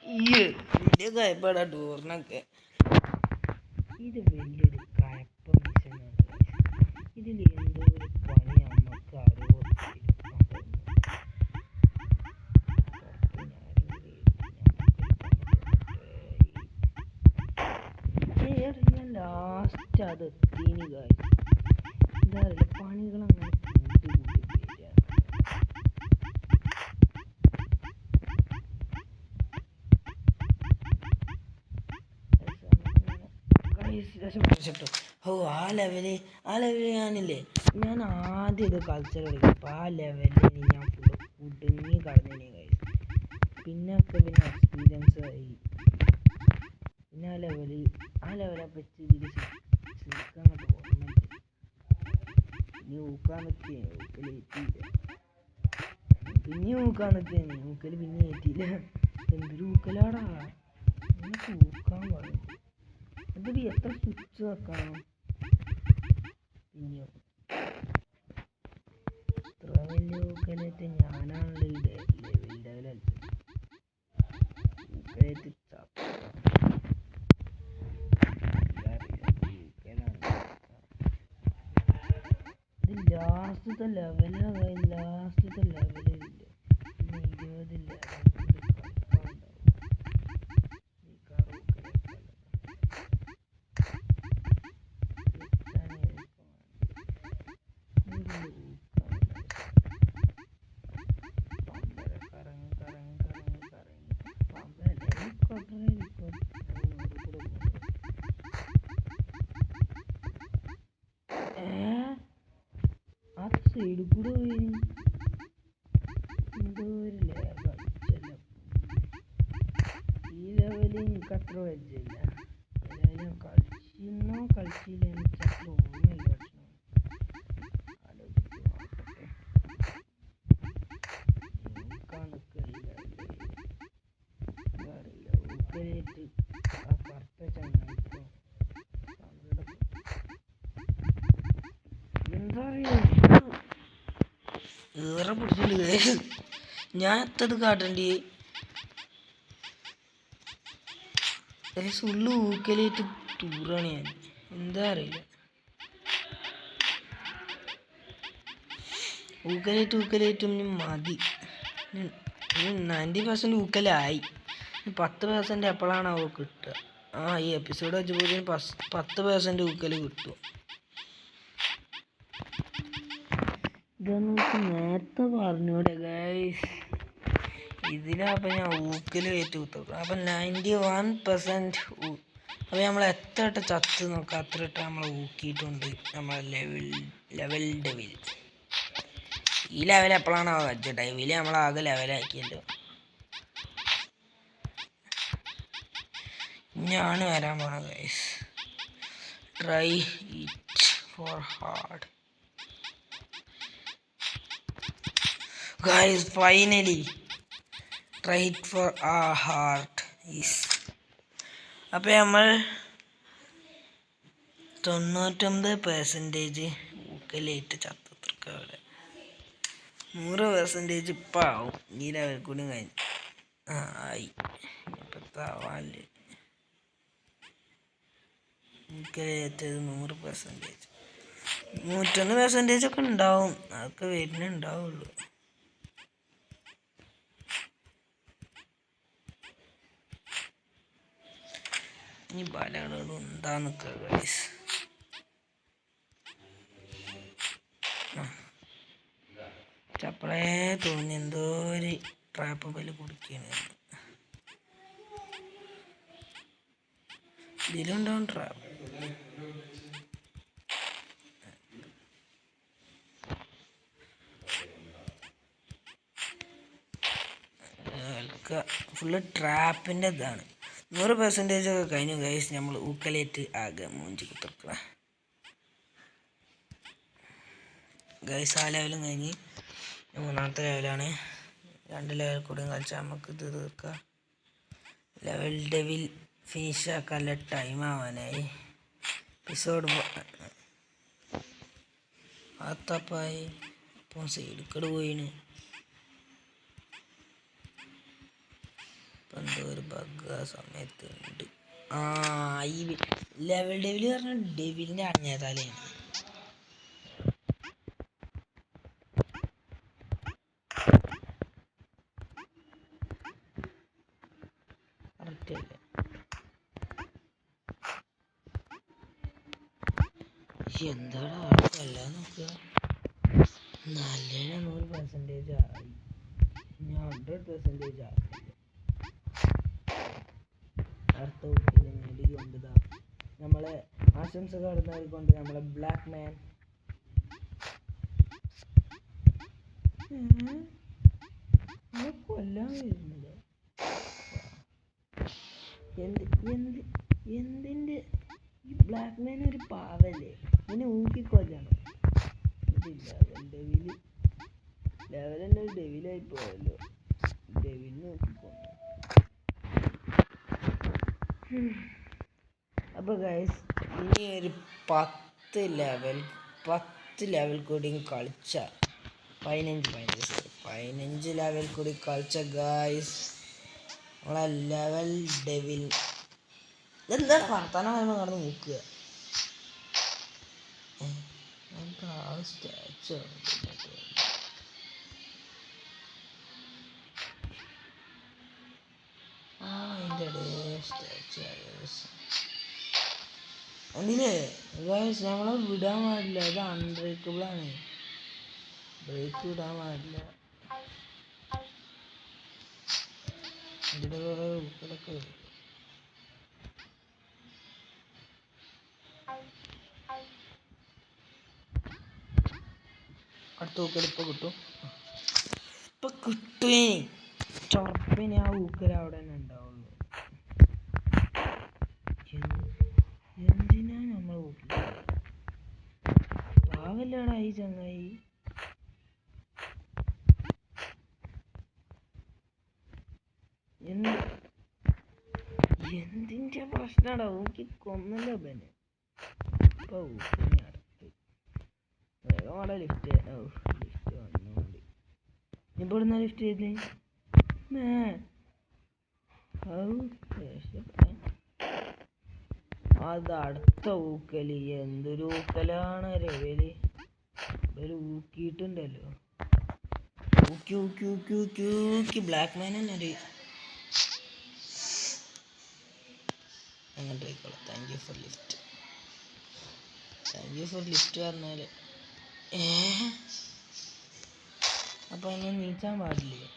വലിയ കയപ്പാടാ ടൂറിനൊക്കെ. ഇത് വലിയൊരു കയപ്പ മിഷനാണ്. ഇതിൽ എന്തോ ഒരു പണി അമ്മക്ക് അറിയോ. ഞാൻ ലാസ്റ്റ് അത് എത്തീനി ഗൈസ്. എന്താ പറയുക പണികളങ്ങനെ കൂട്ടി രക്ഷപ്പെട്ടു. ആ ലെവല് ഞാനില്ലേ. ഞാൻ ആദ്യം ഇത് കളിച്ചു കളിക്കും. അപ്പോൾ ആ ലെവലിൽ ഞാൻ ഫുള്ള് കുടുങ്ങി കളഞ്ഞു ഗൈസ്. പിന്നെ എക്സ്പീരിയൻസ് ആയി. പിന്നെ ആ ലെവലെ പറ്റി ഇതിൽ ശരിക്കങ്ങോട്ട് ഓർമ്മയുണ്ട്. ഇനി ഊക്കാൻ നിൽക്കുകയാണ്. ഊക്കൽ ഏറ്റിയില്ല. പിന്നെ ഊക്കാൻ നിൽക്കുകയാണ്. ഊക്കൽ പിന്നെ ഏറ്റിയില്ല. എന്തൊരു ഊക്കലാടാ. നമുക്ക് ഊക്കാൻ പാടില്ല. അതിൽ എത്ര സ്വിച്ച് വെക്കണം. പിന്നെയോ ഊക്കലായിട്ട് ഞാനാണല്ലോ ലെവൽ കളിച്ചത്. ഊക്കലായിട്ട് ലാസ്റ്റത്തെ ലെവലാണ്. ലാസ്റ്റത്തെ ലെവലില്ല പിന്നെ 20 ലെവൽ സൈഡിൽ കൂടെ പോയി എന്തോ ഒരു കളിച്ചല്ലോ. ഈ ലെവലിൽ എനിക്ക് അത്ര പരിചയമില്ല. ഞാൻ കളിച്ചിരുന്നോ കളിച്ചില്ല എനിക്ക് അത്ര ഓർമ്മയില്ല. ഏറെ പിടിച്ചിട്ടുണ്ട്. ഞാൻ എത്തത് കാട്ടണ്ടി ഉള്ളു ഊക്കലായിട്ട് ടൂറാണ് ഞാൻ. എന്താ അറിയില്ല, ഊക്കലായിട്ടും മതി. 90% ഊക്കലായി. 10% എപ്പോഴാണ് അവ കിട്ടുക? ഈ എപ്പിസോഡ് വെച്ചപ്പോൾ 10% ഊക്കല് കിട്ടും. ഇതൊന്നും നേരത്തെ പറഞ്ഞൂടെ ഗൈസ്? ഇതിലപ്പം ഞാൻ ഊക്കല് കയറ്റി കുത്തും. അപ്പം 91%. അപ്പം നമ്മൾ എത്ര ഇട്ട് ചത്ത് നോക്കാം, അത്ര ഇട്ട് നമ്മൾ ഊക്കിയിട്ടുണ്ട് നമ്മളെ ലെവൽ ഡെവിൽ. ഈ ലെവൽ എപ്പോഴാണ് വെച്ച ഡെവിൽ നമ്മളാകെ ലെവലാക്കിയല്ലോ. ഞാൻ വരാൻ പോണ guys. Try it for hard guys. Finally try it for ആ ഹാർട്ട് ഈസ്. അപ്പം നമ്മൾ 99% ഊക്കലായിട്ട് ചത്തത്രക്ക്. അവിടെ 100% ഇപ്പം ആവും. ഈ ലെവൽ കൂടി കഴിഞ്ഞു ആയി. ഇപ്പത്താവാല് ഊക്കലേറ്റത് 100%. 101% ഒക്കെ ഉണ്ടാവും. അതൊക്കെ വരുന്നുണ്ടാവുള്ളൂ. ഈ ബലകളും എന്താന്ന് ഗൈസ്. ചപ്പളേ തോന്നി എന്തോ ഒരു ട്രാപ്പ് ബല് കുടിക്കാണ്. ഇതിലുണ്ടാവും ട്രാപ്പ്. ഫുള്ള് ട്രാപ്പിൻ്റെ ഇതാണ്. 100% ഒക്കെ കഴിഞ്ഞു ഗൈസ്. നമ്മൾ ഊക്കലേറ്റ് ആകെ മൂഞ്ചി കുത്തിർക്കുക ഗൈസ്. ആ ലെവലും കഴിഞ്ഞ് മൂന്നാമത്തെ ലെവലാണ്. 2 ലെവൽ കൂടി കളിച്ചാൽ നമുക്ക് ഇത് തീർക്കാം. ലെവൽ ഡെവിൽ ഫിനിഷ് ആക്കാനുള്ള ടൈം ആവാനായി. എപ്പിസോഡ് ആത്തപ്പായി ഇപ്പം സൈഡിക്കട് പോയിന്. ഇപ്പം എന്തോ ഒരു ബഗ് ആ സമയത്തുണ്ട്. ഈ ലെവൽ ഡെവിൽ പറഞ്ഞാൽ ഡെവിലിൻ്റെ അഞ്ഞേതാലാണ്. എന്താടാ ആൾക്കല്ല നോക്കുക. നല്ല 100% ആയി. ഇനി 100% ആക്കില്ല. അടുത്ത ഊക്കിൽ നേടിക്കൊണ്ടതാ നമ്മളെ ആശംസ കടന്നുകൊണ്ട് നമ്മളെ ബ്ലാക്ക് മാൻ കൊല്ലാൻ വരുന്നത്. എന്തിൻ്റെ ഈ ബ്ലാക്ക് മാൻ ഒരു പാവല്ലേ? ഇങ്ങനെ ഊക്കിക്കൊല്ലാണ്. ലെവലെന്നെ ഒരു ഡെവിലായി പോയല്ലോ. ഡെവിൽ നോക്കിക്കൊണ്ടു. അപ്പോൾ ഗൈസ് ഇനി ഒരു 10 ലെവൽ കൂടിയും കളിച്ച 15 സോറി 15 ലെവൽ കൂടി കളിച്ച ഗായ്സ്. നമ്മളെ ലെവൽ ഡെവിൽ എന്താണ് വർത്താനം പറയുമ്പോൾ കടന്ന് നോക്കുക. നമുക്ക് ആ സ്റ്റാച്ചു അതിൻ്റെ സ്റ്റാച്ചു അതില്ലേ ഗായ്സ് നമ്മളെ വിടാൻ പാടില്ല. ഇത് അൺബ്രേക്കബിളാണ്. ബ്രേക്ക് വിടാൻ പാടില്ല. ഇതിൻ്റെ കുറേ ഉൾക്കലൊക്കെ വരും. അടുത്ത ഊക്കൽ ഇപ്പം കിട്ടും. ഇപ്പം കിട്ടുമേ ചുറപ്പിന് ആ ഊക്കൽ അവിടെ തന്നെ ഉണ്ടാവുള്ളൂ. എന്തിനാ നമ്മൾ ഊക്കി പാവല്ലടാ ഈ ചങ്ങായി. എന്തിൻ്റെ പ്രശ്നടാ? ഊക്കി കൊന്നല്ലോ ബനെ. ഇപ്പൊ ഊക്കിനെ അടുത്ത് വേഗം അവിടെ ലിഫ്റ്റ് ലിഫ്റ്റ് വന്നോണ്ട് ഇപ്പൊ ഇവിടുന്ന ലിഫ്റ്റ് ചെയ്ത് അത് അടുത്ത ഊക്കല്. എന്തൊരു ഊക്കലാണ് രവല്. ഒരു ഊക്കിയിട്ടുണ്ടല്ലോ. ഊക്കി ഊക്കി ഊക്കി ഊക്കി ഊക്കി ബ്ലാക്ക് മാൻ തന്നെ ഒരു അങ്ങോട്ട് പോയിക്കോളാം. Thank you for lift. Thank you for lift പറഞ്ഞാൽ അപ്പം അങ്ങനെ നീച്ചാൻ പാടില്ലേ?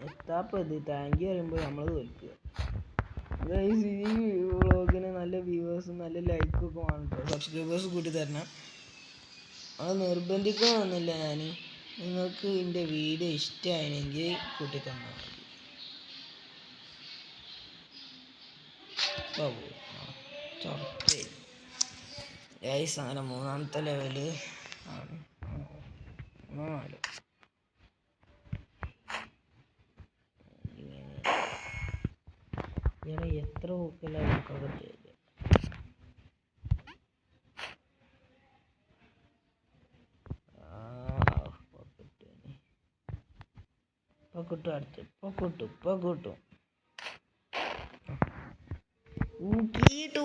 എത്താപ്പത് താങ്ക് യു പറയുമ്പോൾ നമ്മൾ തോൽക്കുക. ഈ വ്ളോഗിന് നല്ല വ്യൂവേഴ്സും നല്ല ലൈക്കും ഒക്കെ വേണം കേട്ടോ. സബ്സ്ക്രൈബേഴ്സ് കൂട്ടി തരണം. അത് നിർബന്ധിക്കണമെന്നില്ല ഞാൻ. നിങ്ങൾക്ക് എൻ്റെ വീഡിയോ ഇഷ്ടമായെങ്കിൽ കൂട്ടി തന്നാൽ മതി. ചൊറച്ച് ഗൈസ് അങ്ങനെ 3ാമത്തെ ലെവല് ആണ്. 4 ഇവിടെ എത്ര ഊക്കലാണ് കവർ ഇപ്പൊ കിട്ടും. അടുത്ത് ഇപ്പൊ കിട്ടും. ഊക്കിയിട്ട്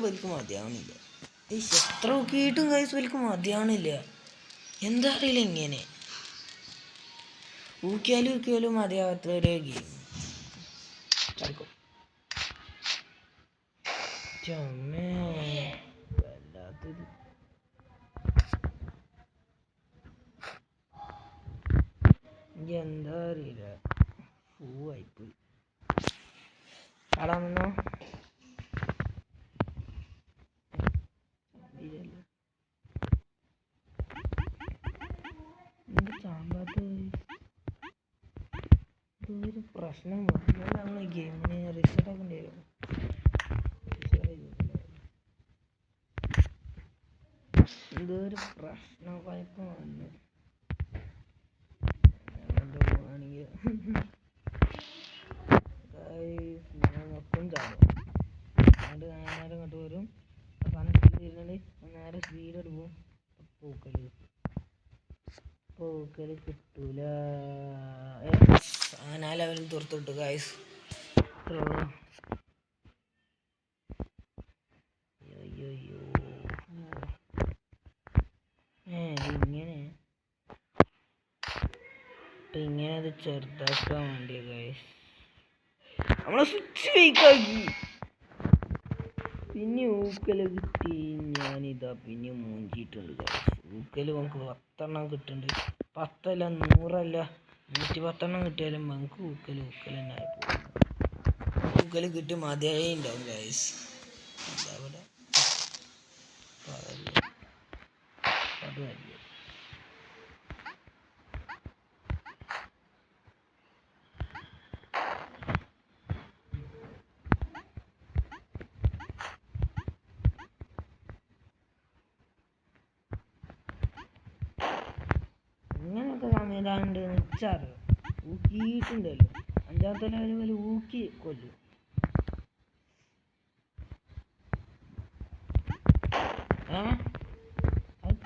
വലിക്കും മതിയാവണില്ല. എത്ര ഊക്കിയിട്ടും കൈസ് വലിക്കും മതിയാവണില്ല. എന്താ അറിയില്ല ഇങ്ങനെ ഊക്കിയാലും മതിയാവാത്ത ഒരു ഗെയിം. കളിക്കും വല്ലാത്തൊരു എന്താ അറിയില്ല. ആയിപ്പോയി കാണാമെന്നോ. ഇതൊരു പ്രശ്നം. നമ്മൾ ഗെയിമിന് റിസൾട്ട് ആക്കേണ്ടി വരും. ഇതൊരു പ്രശ്നം കുഴപ്പം വന്നു ആണെങ്കിൽ മൊത്തം ചാടും. അതുകൊണ്ട് നേരെ ഇങ്ങോട്ട് വരും. സാധനം നേരെ സ്പീഡ് പോകും. പൂക്കൽ കിട്ടൂല. അങ്ങനെ ആ ലെവലിൽ തുറത്തിട്ടു ഗൈസ്. ഇങ്ങനെ അത് ചെറുതാക്കാൻ വേണ്ടിയ ഗൈസ് നമ്മളെ സ്വിച്ച് വീക്കാക്കി. പിന്നെ ഊക്കല് കിട്ടി. ഞാനിതാ പിന്നെ മൂഞ്ചിയിട്ടുണ്ട് ഗൈസ്. ഊക്കല് നമുക്ക് 10 എണ്ണം കിട്ടുന്നുണ്ട്. 10 അല്ല 100 അല്ല 110 കിട്ടിയാലും നമുക്ക് ഊക്കല് തന്നെ ആയിപ്പോകും. ഊക്കല് കിട്ടി മതിയായി ഉണ്ടാവും ഗൈസ്. അതവിടെ ഇങ്ങനെയൊക്കെ സംവിധാനമുണ്ട് വെച്ചറിയോ. ഊക്കിയിട്ടുണ്ടല്ലോ 5ാമത്തെ ലെവൽ പോലെ ഊക്കി കൊല്ലും.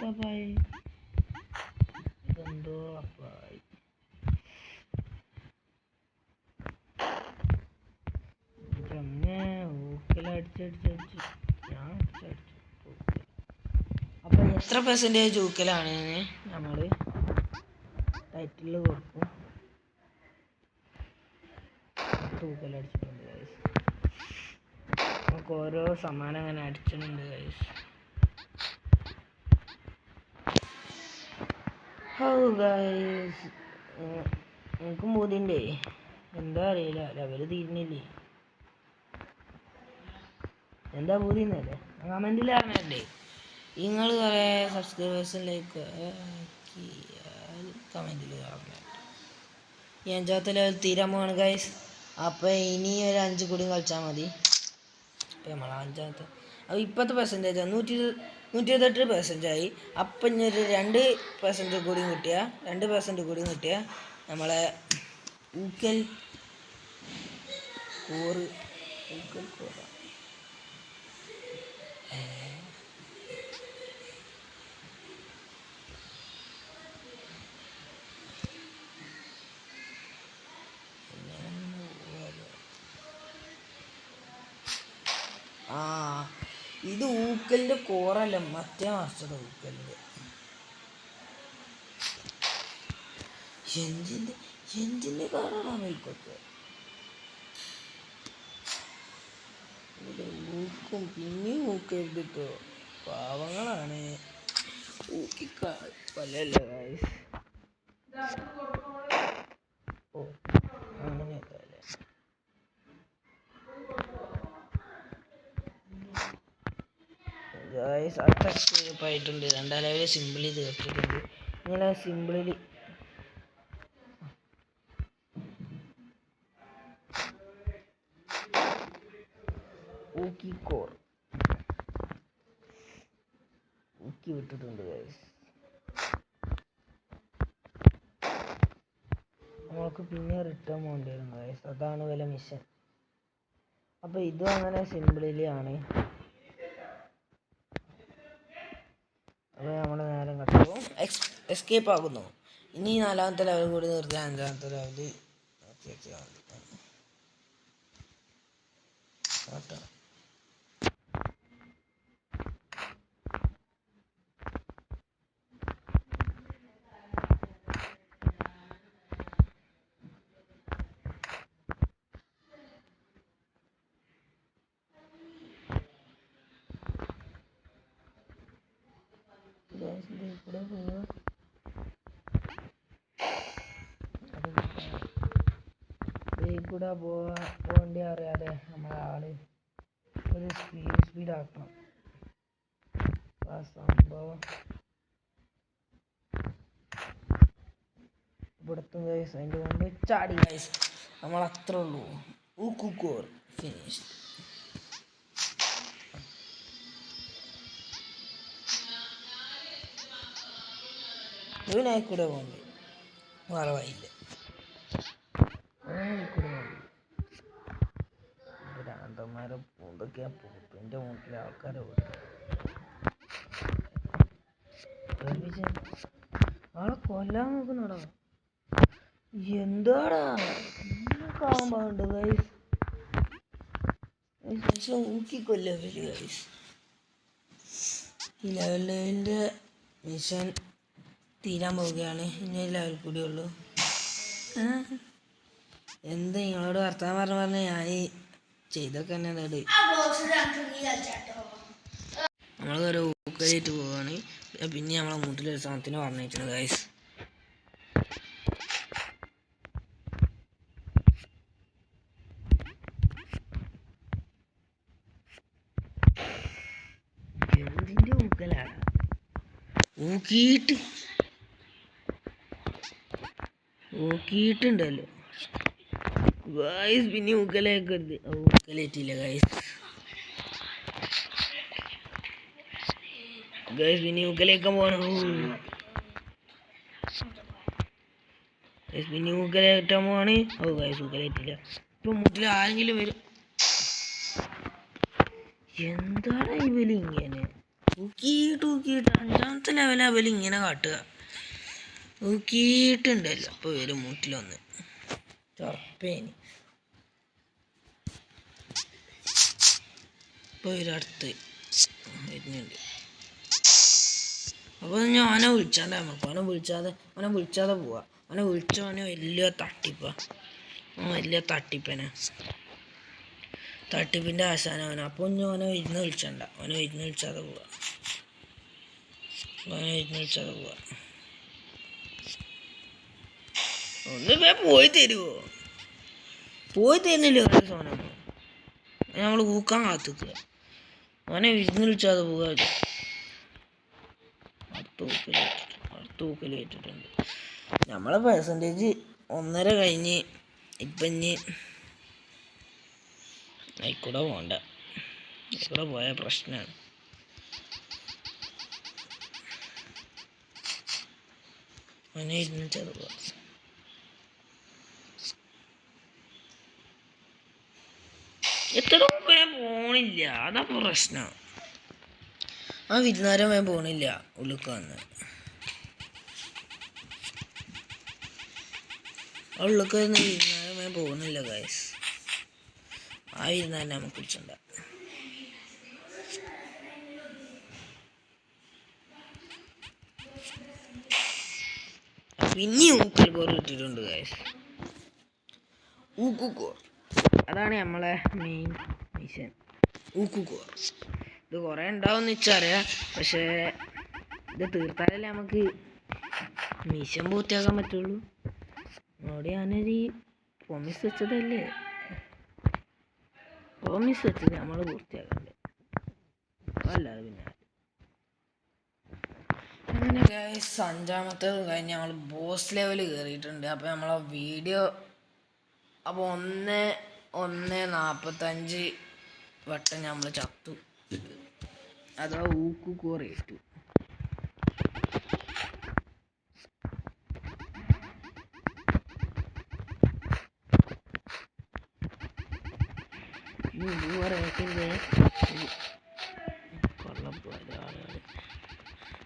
അപ്പായി ഇതെന്തോ അപ്പായി അപ്പം എത്ര പെർസെൻറ്റേജ് ഊക്കലാണ് നമ്മൾ ടൈറ്റിൽ കൊടുക്കും. തൂക്കലടിച്ചിട്ടുണ്ട് ഗൈസ്. നമുക്ക് ഓരോ സമ്മാനം അങ്ങനെ അടിച്ചിട്ടുണ്ട് ഗൈസ്. ഗൈസ് എനിക്കും ബോധ്യണ്ടേ, എന്താ അറിയില്ല, ലെവല് തീരുന്നില്ലേ. എന്താ ബോധ്യന്നല്ലേ കമൻറ്റിൽ അറിഞ്ഞല്ലേ. നിങ്ങൾ കുറേ സബ്സ്ക്രൈബേഴ്സിലേക്ക് കമൻറ്റിൽ പറഞ്ഞു. ഈ 5ാമത്തെ ലെവൽ തീരാൻ പോവാണ് ഗൈസ്. അപ്പോൾ ഇനി ഒരു 5 കൂടി കളിച്ചാൽ മതി. അപ്പോൾ നമ്മൾ 5ാമത്തെ അപ്പോൾ ഇപ്പോഴത്തെ പെർസെൻറ്റേജ് 128% അപ്പം ഇനി ഒരു 2% കൂടി കിട്ടിയാൽ 2% കൂടി കിട്ടിയാൽ നമ്മളെ ഊക്കൽ കോറ് ഇത് ഊക്കലിൻ്റെ കോറല്ല, മറ്റേ മറിച്ചത് ഊക്കലിൻ്റെ. എന്തിൻ്റെ കാറാണ് ഇപ്പൊക്കെ ഊക്കും പിന്നെയും ഊക്കരുതിട്ടോ, പാവങ്ങളാണ്. ഊക്കിക്കല്ല ഗൈസ്. ഓ അങ്ങനെയല്ല അല്ലേ. ഗൈസ് അടുത്ത സ്റ്റെപ്പ് ആയിട്ടുണ്ട്. 2ാം ലെവലിൽ സിമ്പിളി തീർത്തിട്ടുണ്ട്. ഇങ്ങനെ സിമ്പിളിൽ ഊക്കി വിട്ടിട്ടുണ്ട് ഗൈസ്. നമ്മൾക്ക് പിന്നെ റിട്ടേൺ പോകേണ്ടി വരും ഗൈസ്. അതാണ് വല്ല മിഷൻ. അപ്പോൾ ഇതും അങ്ങനെ സിമ്പിളിലാണ്. അപ്പോൾ നമ്മൾ നേരം കട്ടുമ്പോൾ എസ്കേപ്പ് ആകുന്നു. ഇനി 4ാമത്തെ ലെവൽ കൂടി നിർത്തി 5ാമത്തെ ലെവൽ കേട്ടോ. കൂടെ പോകേണ്ടി അറിയാതെ നമ്മളെ ആള് ഒരു സ്പീഡാക്കണം. ആ സംഭവം ഇവിടുത്തും ഗൈസ്. അതിൻ്റെ മുമ്പ് ചാടി ഗൈസ്. നമ്മൾ അത്രേ ഉള്ളൂ. ഊക്കുക്കോർ ഫിനിഷ്. ഇതിനായിക്കൂടെ പോകണ്ടേ, വേറെ വഴിയില്ല. ഭ്രാന്തന്മാരെ പൂന്തൊക്കെയാ പൂത്തിൻ്റെ മുട്ടിലെ ആൾക്കാരെ ആളെ കൊല്ലാൻ നോക്കുന്നുടാ. എന്താടാ കാണാൻ പാടുണ്ട് ഗൈസ്. ഊക്കിക്കൊല്ല ഗൈസ്. ഈ ലെവലിൻ്റെ മിഷൻ തീരാൻ പോവുകയാണ്. ഇനി ലെവൽ കൂടിയുള്ളൂ. എന്ത് നിങ്ങളോട് വർത്താനം പറഞ്ഞ് ഞാൻ ചെയ്തൊക്കെ തന്നെ നേട്. നമ്മൾ ഒരു ഊക്കലായിട്ട് പോവുകയാണ്. പിന്നെ നമ്മളെ മുട്ടിലൊരു സാധനത്തിന് പറഞ്ഞിട്ടുണ്ട് ഗൈസ്. എന്തിൻ്റെ ഊക്കലാണ് ഊക്കിയിട്ടുണ്ടല്ലോ ഗൈസ്. പിന്നെ ഊക്കലേക്കരുത്. ഊക്കലേറ്റില്ല ഗൈസ്. പിന്നെ ഊക്കലേക്കാൻ പോകണം. പിന്നെ ഊക്കലേറ്റാൻ പോവാണ്. ഗൈസ് ഊക്കലേറ്റില്ല. ഇപ്പം മുട്ടിൽ ആരെങ്കിലും വരും. എന്താണ് ഇവല് ഇങ്ങനെ ഊക്കിയിട്ട് 5ാമത്തെ ലെവലാ ഇവല് ഇങ്ങനെ കാട്ടുക. ഊക്കിയിട്ടുണ്ടല്ലോ. അപ്പോൾ വരും മുട്ടിലൊന്ന് ചർപ്പേനി. ഇപ്പോൾ ഒരടുത്ത് വരുന്നുണ്ട്. അപ്പോൾ ഞാൻ അവനെ വിളിച്ചാണ്ട് നമുക്ക് അവനെ വിളിച്ചാതെ പോവാ. അവനെ വിളിച്ചവനെ വലിയ തട്ടിപ്പിൻ്റെ ആശാനവനെ. അപ്പോൾ ഞാൻ അവനെ വിളിച്ചാതെ പോവാ. ഒന്ന് പോയി തരുമോ? പോയി തരുന്നില്ല ഒരു സാധനം. നമ്മൾ ഊക്കാൻ കാത്തിക്കുക. അവനെ വിളിച്ചാതെ പോവാ. തൂക്കലേറ്റിട്ടുണ്ട്. നമ്മളെ പെർസെൻറ്റേജ് 1.5 കഴിഞ്ഞ്. ഇപ്പം ഇനി ആയിക്കൂടെ പോണ്ട. ആയിക്കൂടെ പോയ പ്രശ്നമാണ്. അവനെ ഇരുന്നിട്ടത് പോവാ. എത്ര പോണില്ല, അതാ പ്രശ്നം. ആ വിരുന്നാരം പോണില്ല. ഉള്ളിക്ക് വന്ന് വിരുന്നാരം പോകുന്നില്ല ഗൈസ്. ആ വിരുന്നാരം നമുക്ക് വിളിച്ചണ്ട. പിന്നെ ഊക്കൽ കോർ കിട്ടിയിട്ടുണ്ട് ഗൈസ്. ഊക്കുകോർ അതാണ് നമ്മളെ മെയിൻ മിഷൻ. ഊക്കുകോർ ഇത് കുറേ ഉണ്ടാവും വെച്ചറിയാം. പക്ഷേ ഇത് തീർത്താലല്ലേ നമുക്ക് മിഷൻ പൂർത്തിയാക്കാൻ പറ്റുള്ളൂ. അവിടെ ഞാനൊരു പ്രോമിസ് വെച്ചത് നമ്മൾ പൂർത്തിയാക്കണ്ടേ. അല്ലാതെ പിന്നെ അങ്ങനെ ഗൈസ് 5ാമത്തേത് കഴിഞ്ഞ് നമ്മൾ ബോസ് ലെവൽ കയറിയിട്ടുണ്ട്. അപ്പോൾ നമ്മളെ വീഡിയോ അപ്പോൾ 1:45 വട്ടം നമ്മൾ ചത്തു. അഥവാ ഊക്കുകോറേറ്റു.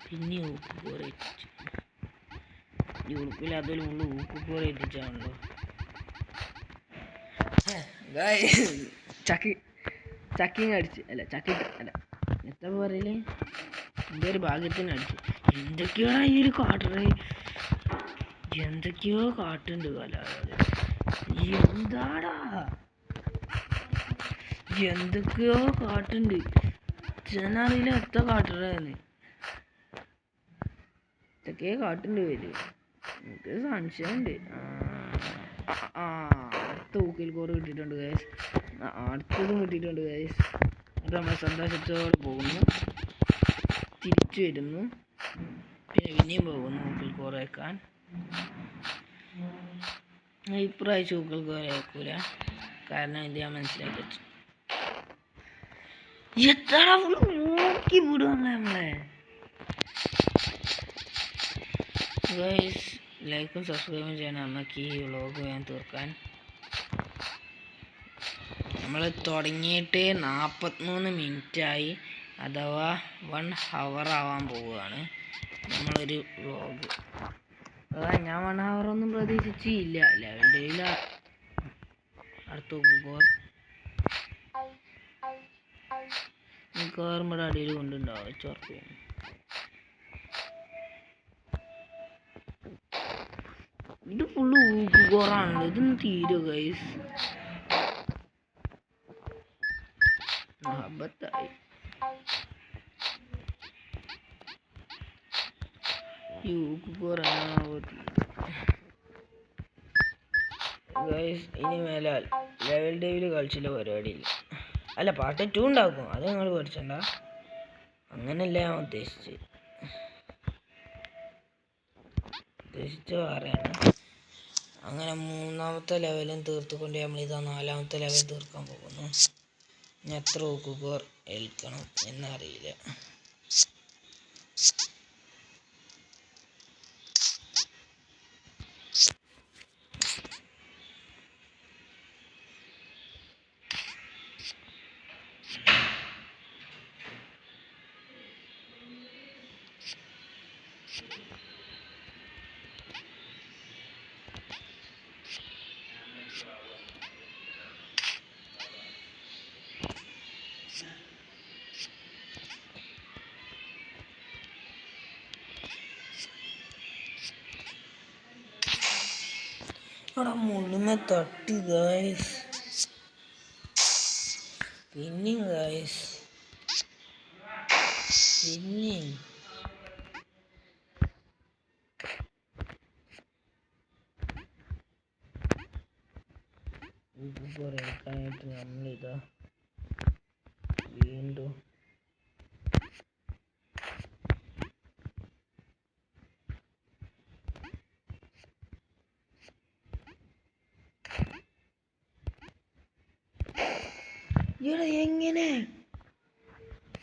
പിന്നെ ഊക്കുകോറേറ്റിച്ചു. യൂറോപ്പിൽ അതിൽ ഉള്ളു ഊക്കുകോറേറ്റിച്ചാണല്ലോ. ചക്കിങ് അടിച്ച് എത്ര പറയല് എൻ്റെ ഒരു ഭാഗ്യത്തിന് അടിച്ചു. എന്തൊക്കെയാണ് ഈ ഒരു കാട്ടറ്. എന്തൊക്കെയോ കാട്ടുണ്ട് കലാകാലം. എന്താടാ എന്തൊക്കെയോ കാട്ടുണ്ട്. ചെന്നറിയില്ല എത്ര കാട്ടറാന്ന്. ഇതൊക്കെ കാട്ടുണ്ട് പേര്. എനിക്ക് സംശയമുണ്ട്. അടുത്ത ഊക്കിൽ കോറ് കിട്ടിയിട്ടുണ്ട് ഗൈസ്. അടുത്തതും കിട്ടിയിട്ടുണ്ട് ഗൈസ്. അത് നമ്മൾ സന്തോഷത്തോടെ പോകുന്നു. തിരിച്ചു വരുന്നു. പിന്നെയും പോകുന്നു ഊക്കിൽ കോറ് വെക്കാൻ. ഇപ്രാവശ്യം ഊക്കിൽ കോറ് വെക്കൂല. കാരണം ഇത് ഞാൻ മനസ്സിലാക്കി വെച്ചു. എത്ര നോക്കി വിടുവല്ലേ നമ്മളെ. ഗൈസ് ലൈക്കും സബ്സ്ക്രൈബും ചെയ്യണം നമുക്ക് ഈ വ്ളോഗ് വേഗം തീർക്കാൻ. നമ്മൾ തുടങ്ങിയിട്ട് 43 മിനിറ്റായി. അഥവാ 1 ഹവർ ആവാൻ പോവുകയാണ് നമ്മളൊരു വ്ളോഗ്. ഞാൻ 1 ഹവറൊന്നും പ്രതീക്ഷിച്ചില്ല. ലെവൽ ഡേയില അടുത്ത ഊക്കുകോർ മിക്കവാറും ഇവിടെ അടിയിൽ കൊണ്ടുണ്ടാവും. ചോർപ്പയാണ്. ഇത് ഫുള്ള് ഊക്കുകോറാണല്ലോ. ഇതൊന്നും തീരുക ഗൈസ്. മഹബത്തായി ഈ ഊക്കുകോറാണ് ഗൈസ്. ഇനി മേലാൽ ലെവൽ ഡേവിൽ കളിച്ചില്ല പരിപാടിയില്ല. അല്ല പാർട്ട് 2 ഉണ്ടാക്കും. അത് നിങ്ങൾ പഠിച്ചണ്ട. അങ്ങനല്ല ഞാൻ ഉദ്ദേശിച്ച് പറയാണ്. അങ്ങനെ 3ാമത്തെ ലെവലും തീർത്തുകൊണ്ട് നമ്മളിതാ 4ാമത്തെ ലെവൽ തീർക്കാൻ പോകുന്നു. ഇനി എത്ര ഊക്കുകോർ ഏൽക്കണം എന്നറിയില്ല. അവിടെ മുഴുമ തട്ടി ഗായ്സ്. പിന്നെയും ഗായ്സ് പിന്നെയും കുറേക്കാനായിട്ട് നമ്മളിതാ വീണ്ടും എങ്ങനെ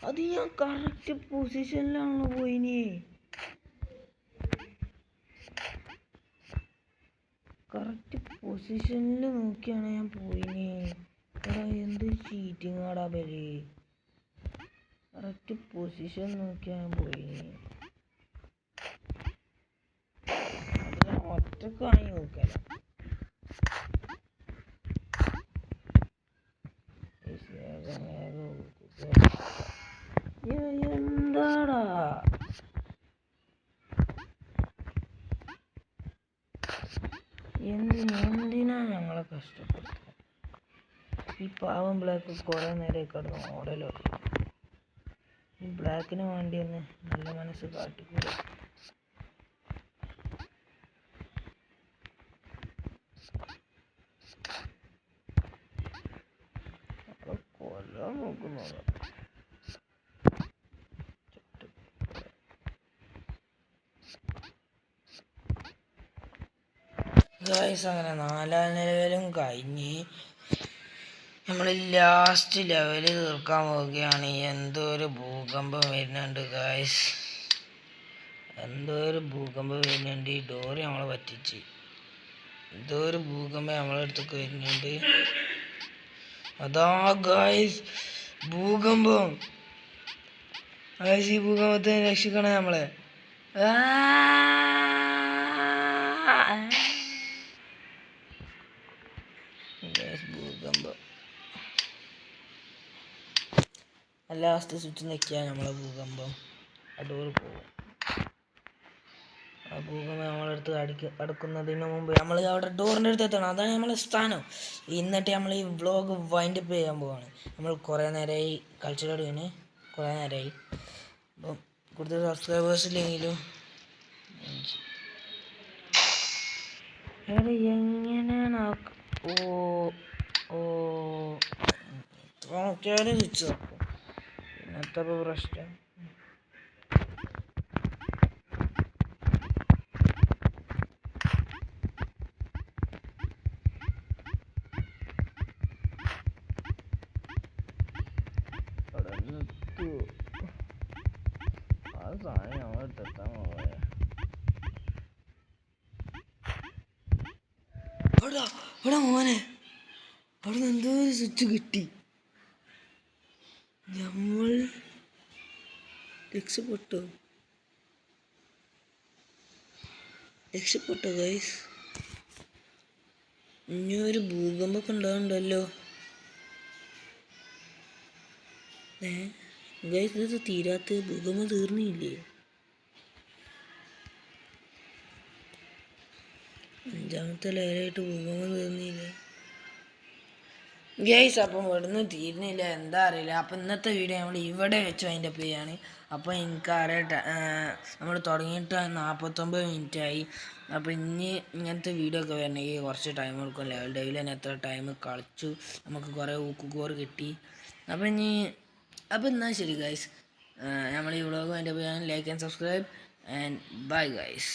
അത് ഞാൻ കറക്റ്റ് പൊസിഷനിലാണല്ലോ പോയിനി. കറക്റ്റ് പൊസിഷനിൽ നോക്കിയാണ് ഞാൻ പോയിനി. എടാ എന്ത് ചീറ്റിംഗ് ആടാ പേര്. കറക്റ്റ് പൊസിഷൻ നോക്കിയാ ഞാൻ പോയിനി. അത് ഞാൻ ഒറ്റക്കായി നോക്കാല. എന്താടാ എന്തിനാ ഞങ്ങളെ കഷ്ടപ്പെടുത്തുന്നത്? ഈ പാവം ബ്ലാക്ക് കുറെ നേരം കിടന്ന് ഓടലോ. ഈ ബ്ലാക്കിന് വേണ്ടി ഒന്ന് നല്ല മനസ്സ് കാട്ടിക്കൂടെ? കൊല്ലാൻ നോക്കുന്നതാ. ഗായ്സ് അങ്ങനെ 4-ാം ലെവലും കഴിഞ്ഞ് നമ്മൾ ലാസ്റ്റ് ലെവല് തീർക്കാൻ പോവുകയാണ്. എന്തോ ഒരു ഭൂകമ്പം വരുന്നുണ്ട് ഗായ്സ്. എന്തോ ഒരു ഭൂകമ്പം വരുന്നുണ്ട്. ഈ ഡോറ് നമ്മളെ പറ്റിച്ച്. എന്തോ ഒരു ഭൂകമ്പം നമ്മളെ അടുത്തൊക്കെ വരുന്നുണ്ട്. അതാ ഗായ്സ് ഭൂകമ്പം. ഗായ്സ് ഈ ഭൂകമ്പത്തെ രക്ഷിക്കണേ നമ്മളെ. ഭൂകമ്പം ലാസ്റ്റ് സ്വിച്ച് ഞെക്കിയാൽ നമ്മളെ ഭൂകമ്പം അടൂർ പോകും. ആ ഭൂകമ്പം നമ്മളടുത്ത് അടുക്കുന്നതിന് മുമ്പ് നമ്മൾ അവിടെ ഡോറിൻ്റെ അടുത്ത് എത്തണം. അതാണ് നമ്മളെ സ്ഥാനം. എന്നിട്ട് നമ്മൾ ഈ വ്ളോഗ് വൈൻഡപ്പ് ചെയ്യാൻ പോവാണ്. നമ്മൾ കുറേ നേരമായി കളിച്ചു തുടങ്ങിന്. കുറേ നേരമായി. അപ്പം കൂടുതൽ സബ്സ്ക്രൈബേഴ്സ് ഇല്ലെങ്കിലും എങ്ങനെയാണ് നോക്കിയാലും സ്വിച്ച് നോക്കും. പിന്നത്തെ പ്രശ്നം ആ സാധനം നമ്മളെത്താൻ പോയ അവിടെ മോനെ അവിടെ നിന്ന് എന്തോ ഒരു സ്വിച്ച് കിട്ടി. നമ്മൾ രക്ഷപ്പെട്ടോ ഗൈസ്. ഇനി ഒരു ഭൂകമ്പൊക്കെ ഉണ്ടാവുന്നുണ്ടല്ലോ. ഗൈസ് ഇത് തീരാത്ത ഭൂകമ്പം തീർന്നില്ലേ? 5-ാമത്തെ ലെവലായിട്ട് ഭൂകമ്പം തീർന്നില്ലേ ഗൈസ്? അപ്പം ഇവിടുന്ന് തീരുന്നില്ല, എന്താ അറിയില്ല. അപ്പം ഇന്നത്തെ വീഡിയോ നമ്മൾ ഇവിടെ വെച്ച് അതിൻ്റെ ചെയ്യാണ്. അപ്പോൾ എനിക്കറിയാം നമ്മൾ തുടങ്ങിയിട്ട് 49 മിനിറ്റായി. അപ്പോൾ ഇനി ഇങ്ങനത്തെ വീഡിയോ ഒക്കെ വരണമെങ്കിൽ കുറച്ച് ടൈം എടുക്കും. ലെവൽ ഡേവിൽ തന്നെ എത്ര ടൈം കളിച്ചു, നമുക്ക് കുറേ ഊക്കുകോർ കിട്ടി. അപ്പോൾ എന്നാൽ ശരി ഗൈസ്, നമ്മൾ ഈ വ്ളോഗ് അതിൻ്റെ ചെയ്യാൻ like and subscribe and bye guys.